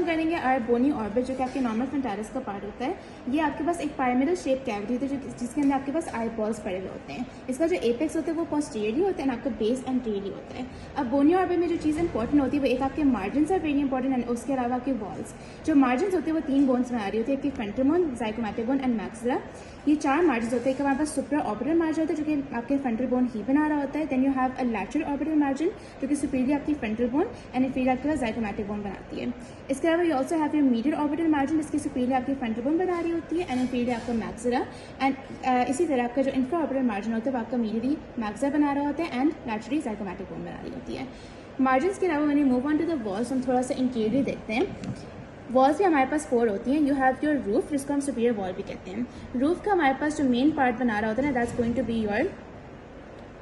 करेंगे are bony orbit, जो कि आपके नॉर्मल फ्रंटालिस का पार्ट होता है। ये आपके पास एक पिरामिडल शेप कैविटी होती है जिसके अंदर आपके पास आई बॉल्स पड़े हुए होते हैं। इसका जो एपेक्स होता है वो पोस्टीरियरली होता है, आपका बेस एंटीरियरली होता है। अब बोनी ऑर्बिट में जो चीज़ इंपॉर्टेंट होती है वो एक आपके margin are very important, and उसके अलावा आपके वॉल्स। जो मार्जिन होते हैं वो 3 बोन्स में आ रही होती है, आपकी frontal bone, zygomatic bone and maxilla. ये 4 मार्जिन होते हैं। एक हमारे पास सुप्रा ऑर्बिटल मार्जिन होता है जो कि आपके फ्रंटल बोन ही बना रहा होता है। Then you have a lateral orbital margin जो कि सुपीरियर आपकी फ्रंटल बोन एंड इंफीरियर आपके पास ज़ाइगोमैटिक बोन बनाती है। इसके अलावा you also have your medial orbital margin जिसकी सुपीरियर आपकी फ्रंटल बोन बना रही होती है एंड इंफीरियर आपका मैक्सिला। एंड इसी तरह आपका जो इंफ्रा ऑर्बिटल मार्जिन होता है वो आपका मीडियली मैक्सिला बना रहा होता है एंड लैटरली ज़ाइगोमैटिक बोन बना रही होती है। मार्जिन के अलावा मैंने move on to the walls, हम थोड़ा सा इंटीरियर देखते हैं। वॉल्स भी हमारे पास 4 होती हैं। यू हैव योर रूफ जिसको हम सुपीरियर वॉल भी कहते हैं। रूफ का हमारे पास जो मेन पार्ट बना रहा होता है ना, that's going to be your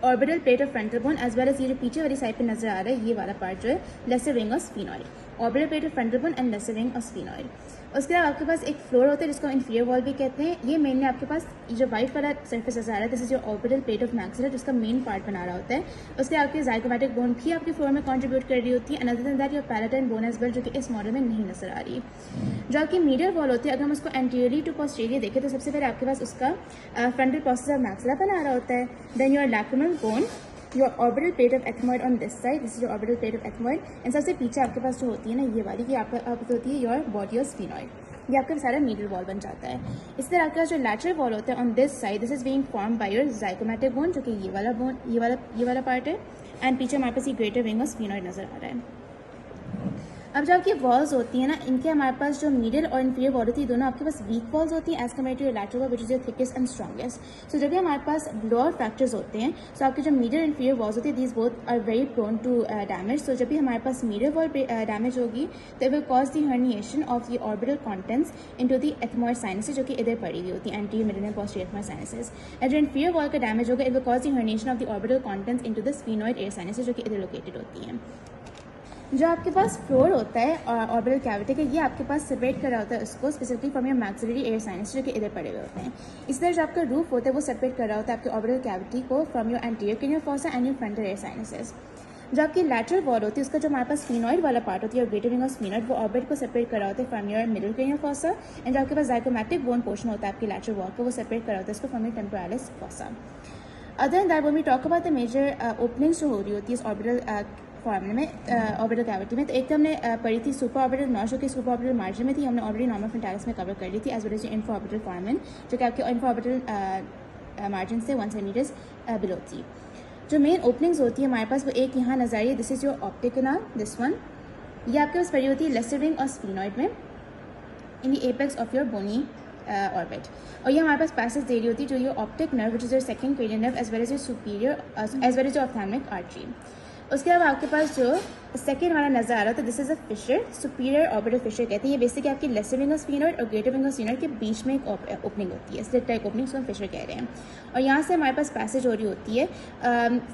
orbital plate of frontal bone as well as ये जो पीछे वाली साइड पे नजर आ रहा है ये वाला पार्ट जो है lesser wing of sphenoid, orbital plate of frontal bone and lesser wing of sphenoid. उसके बाद आपके पास एक फ्लोर होता है जिसको इंफीरियर वॉल भी कहते हैं। ये मेनली आपके पास जो वाइट वाला सर्फेस नजर आ रहा है this is your orbital plate of maxilla जिसका मेन पार्ट बना रहा होता है। उसके आपके ज़ाइगोमैटिक बोन भी आपके फ्लोर में कंट्रीब्यूट कर रही होती है। Another than that your palatine bone as well जो कि इस मॉडल में नहीं नजर आ रही। जो आपकी मीडियल वॉल होती है अगर हम उसको एंटीरियरली टू पोस्टीरियर देखें तो सबसे पहले आपके पास उसका फ्रंटल प्रोसेस ऑफ मैक्सिला बना रहा होता है। Then your lacrimal bone, your orbital plate of ethmoid on this side, this is your orbital plate of ethmoid. And सबसे पीछे आपके पास जो होती है ना ये वाली कि आपको होती है योर बॉडी ऑफ स्फीनॉइड। ये आपका सारा मीडियल वॉल बन जाता है। इस तरह आपका जो लैटरल वॉल होता है on this side this is being form by your zygomatic bone जो कि ये वाला बोन ये वाला पार्ट है एंड पीछे हमारे पास ये ग्रेटर विंग ऑफ स्फीनॉइड नजर आ रहा है। अब जो आपकी वॉल्स होती है ना इनके हमारे पास जो मिडिल और इंफीरियर वॉल होती है दोनों आपके पास वीक वॉल्स होती हैं as compared to your lateral wall which is your thickest and strongest. So जब भी हमारे पास लोअर फ्रैक्चर्स होते हैं सो आपकी जो मिडिल और इंफीरियर वॉल्स होती है these both are very prone to damage. So जब भी हमारे पास मिडिल वॉल डैमेज होगी तो it will cause the herniation of the orbital contents into the ethmoid sinuses जो कि इधर पड़ी हुई होती है, anterior middle and posterior ethmoid sinuses. And जो इंफीरियर वॉल का डैमेज होगा it will cause the herniation of the orbital contents into the sphenoid air sinuses जो कि इधर लोकेटेड होती हैं। जो आपके पास फ्लोर होता है ऑर्बिटल कैविटी का ये आपके पास सेपरेट कर रहा होता है उसको specifically from your maxillary air sinus जो कि इधर पड़े हुए होते हैं। इस तरह जो आपका रूफ होता है वो सेपरेट कर रहा होता है आपके ऑर्बिटल कैविटी को from your anterior cranial fossa and your frontal air sinuses. जो आपकी लैटरल वॉल होती है उसका जो हमारे पास स्फीनॉइड वाला पार्ट होती है और ग्रेटर विंग ऑफ स्फीनॉइड वो ऑर्बिट को सेपरेट कर रहा होता है from your middle cranial fossa. And जो आपके पास ज़ाइगोमैटिक बोन पोर्शन होता है आपकी लैटरल वॉल को वो सेपरेट कर रहा होता है इसको from your temporalis fossa. Other than that when we talk about the major openings जो हो रही होती है इस ऑर्बिटल फॉर्मूले में ऑर्बिटल कैविटी में, तो एक तो हमने पढ़ी थी सुपर ऑर्बिटल नॉच जो कि सुपर ऑर्बिटल मार्जिन में थी, हमने ऑलरेडी नॉर्मल फ्रंटालिस में कवर कर ली थी as well as infra orbital foramen जो कि आपके इंफ्रा ऑर्बिटल मार्जिन से 1 सेंटीमीटर्स बिलो थी। जो मेन ओपनिंग्स होती है हमारे पास वो एक यहाँ नजर आई है, this is your optic canal, this one. ये आपके पास पड़ी होती है लेसर विंग और स्फीनॉइड में in the apex of your bony orbit. और ये हमारे पास पैसेज दे रही होती है जो your optic nerve which is your second cranial nerve as well as your superior as well as your ophthalmic artery. उसके अलावा आपके पास जो सेकेंड वाला नजर आ रहा था this is a fissure, superior orbital fissure कहते हैं। ये बेसिकली आपकी लेसर विंग ऑफ स्फीनॉइड और ग्रेटर विंग ऑफ स्फीनॉइड के बीच में एक ओपनिंग होती है, स्लिट टाइप ओपनिंग उसको हम फिशर कह रहे हैं। और यहाँ से हमारे पास पैसेज हो रही होती है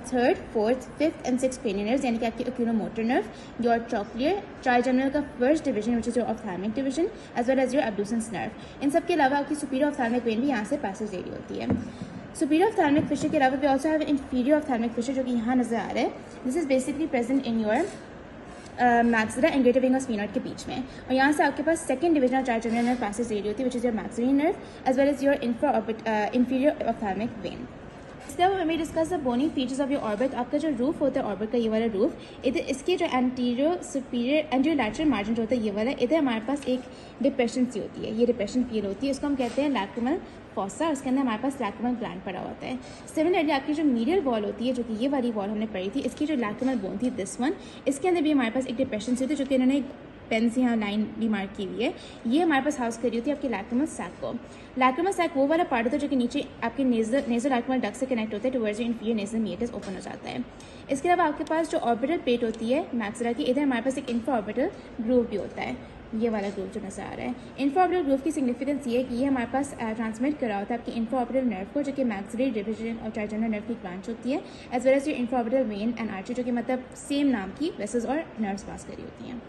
3rd, 4th, 5th and 6th cranial nerves यानी कि आपकी oculomotor nerve, your trochlear trigeminal का first division which is your ophthalmic division as well as your abducens nerve. इन सब के अलावा आपकी सुपीरियर ऑप्थेल्मिक वेन भी यहाँ से पैसेज दे रही होती है। सुपीरियर ऑप्थेल्मिक फिशर के अलावा we also have inferior ophthalmic fissure जो कि यहाँ नजर आ रहा है। This is basically present in your maxilla and greater wing of sphenoid के बीच में। और यहाँ से आपके पास second division of trigeminal nerve passage दे रही होती है which is your maxillary nerve as well as your inferior ophthalmic vein. इसके अलावा हमें discuss the bony features of your orbit. आपका जो रूफ होता है ऑर्बिट का ये वाला रूफ, इधर इसके जो एंटीरियर सुपीरियर एंड जो लैटरल मार्जिन जो होता है ये वाला, इधर हमारे पास एक डिप्रेशन सी होती है, ये डिप्रेशन फील होती है, इसको हम कहते हैं लैक्रिमल फॉसा। उसके अंदर हमारे पास लैक्रिमल ग्लैंड पड़ा होता है। सिमिलरली आपकी जो मीडियल वॉल होती है जो कि ये वाली वॉल हमने पढ़ी थी, इसकी जो लैक्रिमल बोन थी दिस वन, इसके अंदर भी हमारे पास एक डिप्रेशन सी होती है जो कि इन्होंने पेन से यहाँ लाइन भी मार्क की हुई है। ये हमारे पास हाउस करी होती है आपकी लैक्रिमल सैक को। लैक्रिमल सैक वो वाला पार्ट होता है जो कि नीचे आपके नेजल लैक्रिमल डक्ट से कनेक्ट होता है towards your inferior nasal meatus open हो जाता है। इसके अलावा आपके पास जो ऑर्बिटल प्लेट होती है मैक्सिला की, इधर हमारे पास एक इंफ्रा ऑर्बिटल ग्रूव भी होता है, ये वाला ग्रूव जो नजर आ रहा है। इंफ्रा ऑर्बिटल ग्रूव की सिग्निफिकेंस ये है कि ये हमारे पास ट्रांसमिट कर रहा होता है आपकी इंफ्रा ऑर्बिटल नर्व को जो कि मैक्सिलरी डिवीजन और ट्राइजेमिनल नर्व की ब्रांच होती है as well as your infra orbital vein and artery जो कि मतलब सेम नाम की वेसल्स और नर्व्स पास करी होती हैं।